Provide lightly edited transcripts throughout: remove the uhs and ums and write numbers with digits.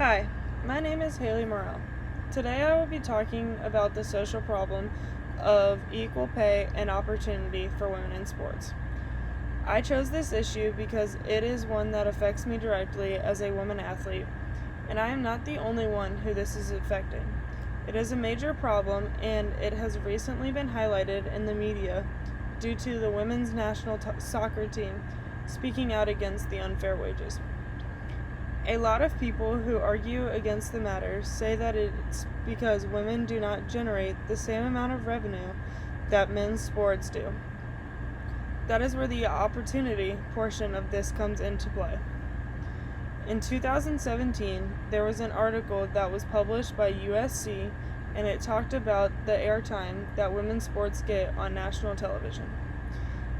Hi, my name is Haley Morrell. Today I will be talking about the social problem of equal pay and opportunity for women in sports. I chose this issue because it is one that affects me directly as a woman athlete, and I am not the only one who this is affecting. It is a major problem, and it has recently been highlighted in the media due to the women's national soccer team speaking out against the unfair wages. A lot of people who argue against the matter say that it's because women do not generate the same amount of revenue that men's sports do. That is where the opportunity portion of this comes into play. In 2017, there was an article that was published by USC, and it talked about the airtime that women's sports get on national television.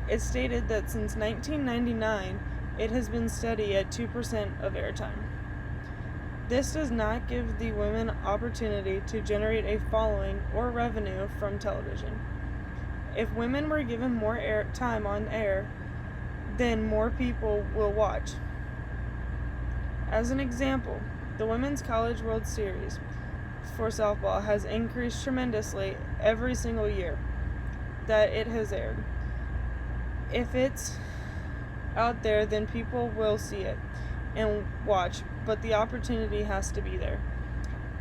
It stated that since 1999, it has been steady at 2% of airtime. This does not give the women opportunity to generate a following or revenue from television. If women were given more time on air, then more people will watch. As an example, the Women's College World Series for softball has increased tremendously every single year that it has aired. If it's out there, then people will see it and watch, but the opportunity has to be there.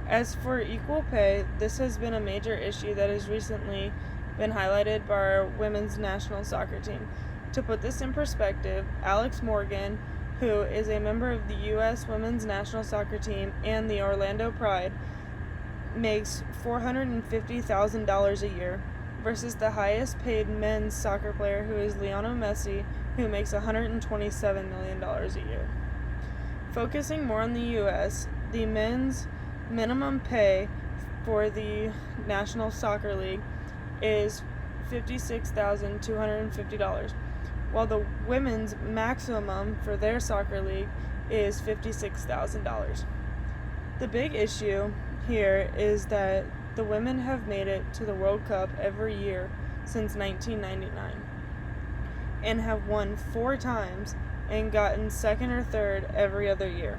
As for equal pay, this has been a major issue that has recently been highlighted by our women's national soccer team. To put this in perspective, Alex Morgan, who is a member of the U.S. women's national soccer team and the Orlando Pride, makes $450,000 a year versus the highest paid men's soccer player, who is Lionel Messi, who makes $127 million a year. Focusing more on the U.S., the men's minimum pay for the National Soccer League is $56,250, while the women's maximum for their soccer league is $56,000. The big issue here is that the women have made it to the World Cup every year since 1999 and have won 4 times and gotten second or third every other year.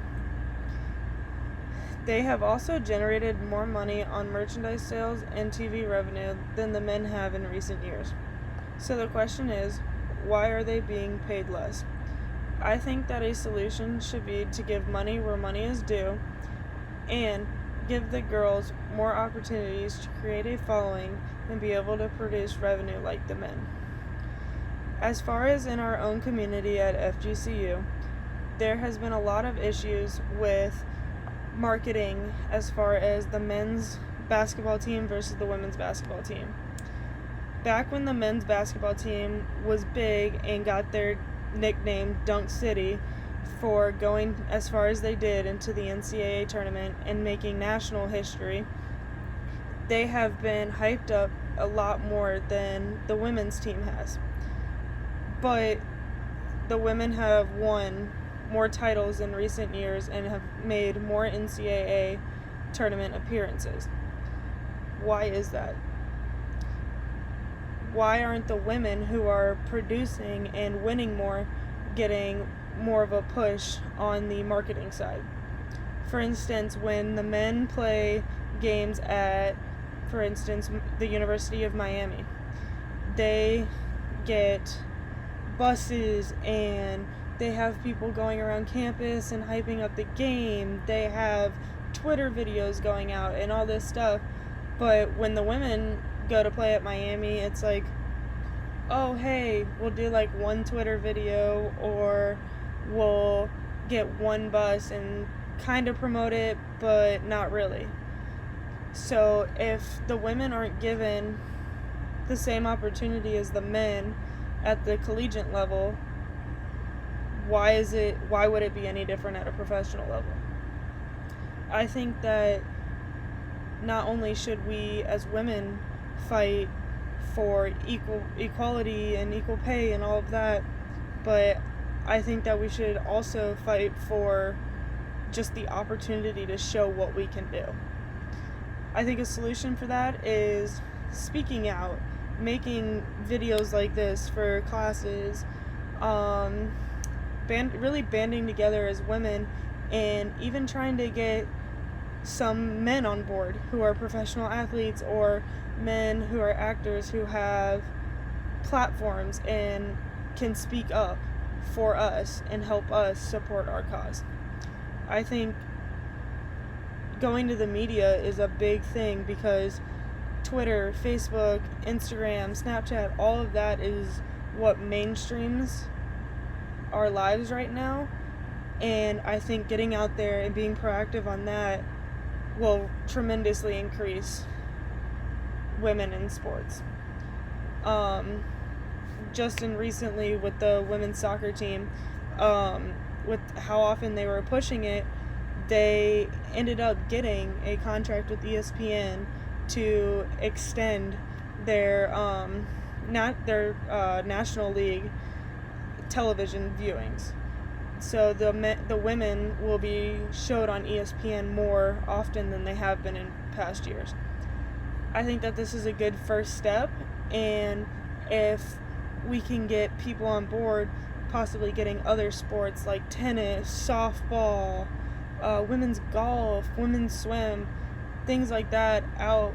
They have also generated more money on merchandise sales and TV revenue than the men have in recent years. So the question is, why are they being paid less? I think that a solution should be to give money where money is due and give the girls more opportunities to create a following and be able to produce revenue like the men. As far as in our own community at FGCU, there has been a lot of issues with marketing as far as the men's basketball team versus the women's basketball team. Back when the men's basketball team was big and got their nickname Dunk City for going as far as they did into the NCAA tournament and making national history, they have been hyped up a lot more than the women's team has. But the women have won more titles in recent years and have made more NCAA tournament appearances. Why is that? Why aren't the women who are producing and winning more getting more of a push on the marketing side? For instance, when the men play games at, for instance, the University of Miami, they get buses and they have people going around campus and hyping up the game. They have Twitter videos going out and all this stuff. But when the women go to play at Miami, it's like, oh, hey, we'll do like one Twitter video, or we'll get one bus and kind of promote it, but not really. So if the women aren't given the same opportunity as the men at the collegiate level, why would it be any different at a professional level? I think that not only should we as women fight for equality and equal pay and all of that, but I think that we should also fight for just the opportunity to show what we can do. I think a solution for that is speaking out, making videos like this for classes, really banding together as women and even trying to get some men on board who are professional athletes or men who are actors who have platforms and can speak up for us and help us support our cause. I think going to the media is a big thing because Twitter, Facebook, Instagram, Snapchat, all of that is what mainstreams our lives right now. And I think getting out there and being proactive on that will tremendously increase women in sports. Just recently with the women's soccer team, with how often they were pushing it, they ended up getting a contract with ESPN to extend their National League television viewings. So the women will be showed on ESPN more often than they have been in past years. I think that this is a good first step, and if we can get people on board, possibly getting other sports like tennis, softball, women's golf, women's swim, things like that out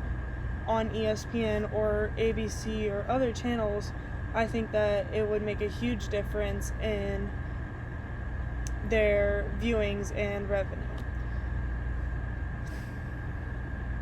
on ESPN or ABC or other channels, I think that it would make a huge difference in their viewings and revenue.